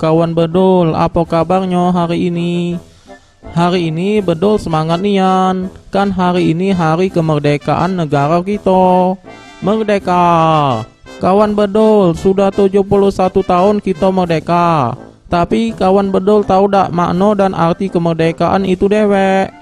kawan bedul, apa kabarnya hari ini? Hari ini bedul semangat nian, kan hari ini hari kemerdekaan negara kita. Merdeka! Kawan bedul, sudah 71 tahun kita merdeka. Tapi kawan bedul tahu dak makna dan arti kemerdekaan itu dewek?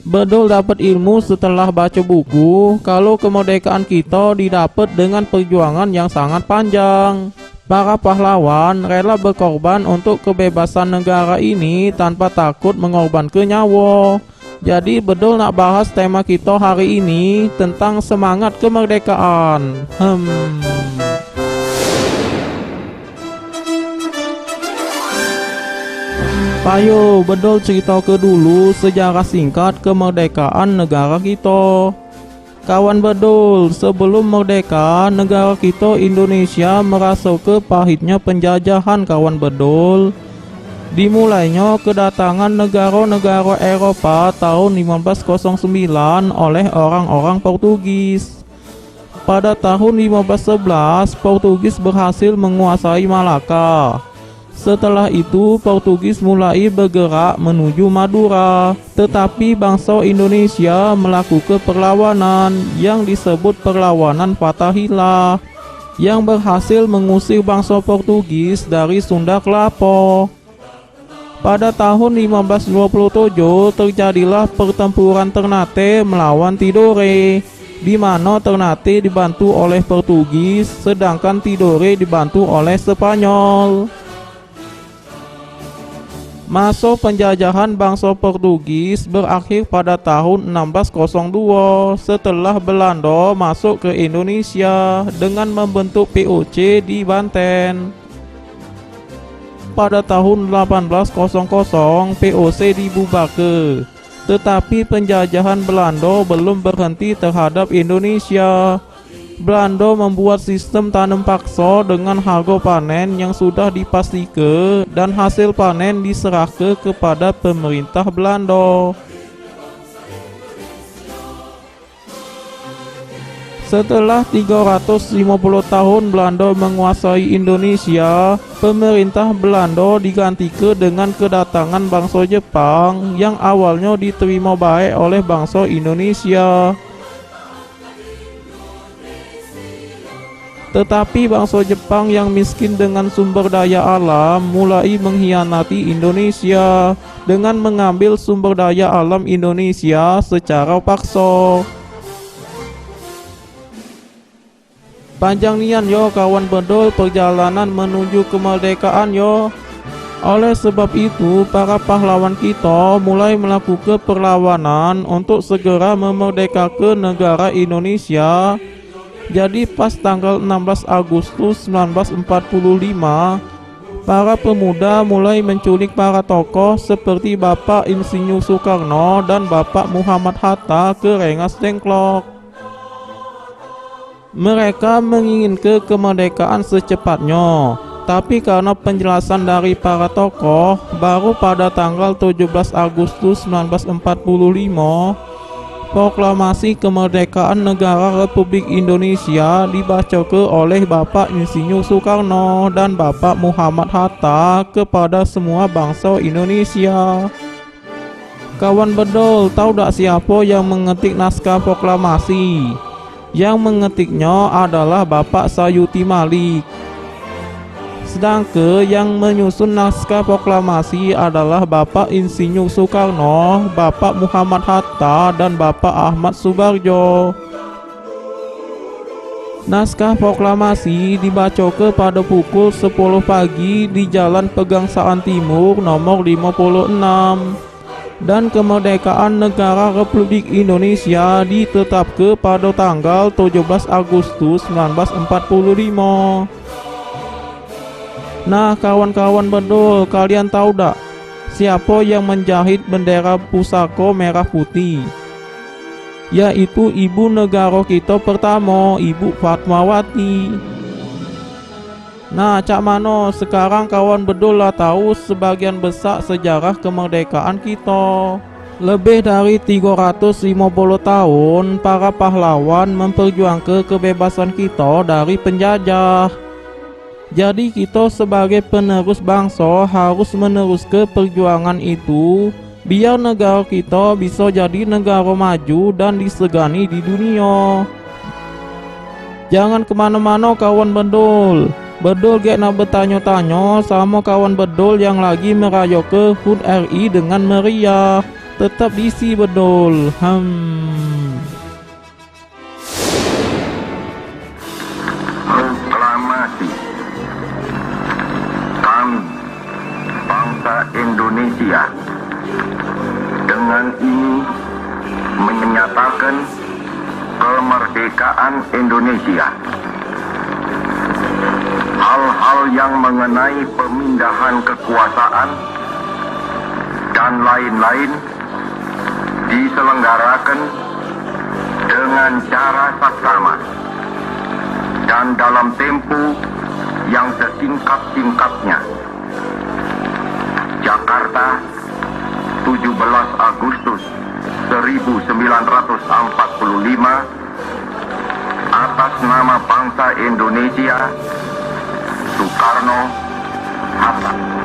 Bedul dapat ilmu setelah baca buku kalau kemerdekaan kita didapat dengan perjuangan yang sangat panjang. Para pahlawan rela berkorban untuk kebebasan negara ini tanpa takut mengorbankan nyawa. Jadi bedul nak bahas tema kita hari ini tentang semangat kemerdekaan. Payo bedul cerita ke dulu sejarah singkat kemerdekaan negara kita. Kawan bedul, sebelum merdeka negara kita Indonesia merasa ke pahitnya penjajahan kawan bedul. Dimulainya kedatangan negara-negara Eropa tahun 1509 oleh orang-orang Portugis. Pada tahun 1511 Portugis berhasil menguasai Malaka. Setelah itu Portugis mulai bergerak menuju Madura, tetapi bangsa Indonesia melakukan perlawanan yang disebut perlawanan Fatahillah, yang berhasil mengusir bangsa Portugis dari Sunda Kelapa. Pada tahun 1527 terjadilah pertempuran Ternate melawan Tidore, di mana Ternate dibantu oleh Portugis, sedangkan Tidore dibantu oleh Spanyol. Masa penjajahan bangsa Portugis berakhir pada tahun 1602 setelah Belanda masuk ke Indonesia dengan membentuk POC di Banten. Pada tahun 1800 POC dibubarkan, tetapi penjajahan Belanda belum berhenti terhadap Indonesia. Belanda membuat sistem tanam paksa dengan harga panen yang sudah dipastikan dan hasil panen diserahkan kepada pemerintah Belanda. Setelah 350 tahun Belanda menguasai Indonesia, pemerintah Belanda digantikan dengan kedatangan bangsa Jepang yang awalnya diterima baik oleh bangsa Indonesia. Tetapi bangsa Jepang yang miskin dengan sumber daya alam mulai mengkhianati Indonesia dengan mengambil sumber daya alam Indonesia secara paksa. Panjang nian yo kawan bedul perjalanan menuju kemerdekaan yo. Oleh sebab itu para pahlawan kita mulai melakukan perlawanan untuk segera memerdekakan negara Indonesia. Jadi pas tanggal 16 Agustus 1945, para pemuda mulai menculik para tokoh seperti Bapak Insinyur Soekarno dan Bapak Muhammad Hatta ke Rengas Dengklok. Mereka menginginkan kemerdekaan secepatnya, tapi karena penjelasan dari para tokoh, baru pada tanggal 17 Agustus 1945 Proklamasi Kemerdekaan Negara Republik Indonesia dibacakan oleh Bapak Insinyur Soekarno dan Bapak Muhammad Hatta kepada semua bangsa Indonesia. Kawan bedul, tahu tak siapa yang mengetik naskah proklamasi? Yang mengetiknya adalah Bapak Sayuti Malik. Sedangkan yang menyusun naskah proklamasi adalah Bapak Insinyur Soekarno, Bapak Muhammad Hatta, dan Bapak Ahmad Subarjo. Naskah proklamasi dibacakan pada pukul 10 pagi di Jalan Pegangsaan Timur nomor 56. Dan kemerdekaan negara Republik Indonesia ditetapkan pada tanggal 17 Agustus 1945. Nah kawan-kawan bedul, kalian tahu tak siapa yang menjahit bendera pusaka merah putih? Yaitu ibu negara kita pertama, Ibu Fatmawati. Nah cak mano sekarang kawan bedul lah tahu sebagian besar sejarah kemerdekaan kita. Lebih dari 350 tahun para pahlawan memperjuangkan kebebasan kita dari penjajah. Jadi kita sebagai penerus bangsa harus meneruskan perjuangan itu biar negara kita bisa jadi negara maju dan disegani di dunia. Jangan kemana-mana kawan bedul. Bedul gak nak bertanya-tanya sama kawan bedul yang lagi merayakan HUT RI dengan meriah. Tetap diisi bedul. Proklamasi. Kami, bangsa Indonesia, dengan ini menyatakan kemerdekaan Indonesia. Hal-hal yang mengenai pemindahan kekuasaan dan lain-lain diselenggarakan dengan cara saksama dan dalam tempo yang sesingkat-singkatnya. Jakarta, 17 Agustus 1945, atas nama bangsa Indonesia, Soekarno, Hatta.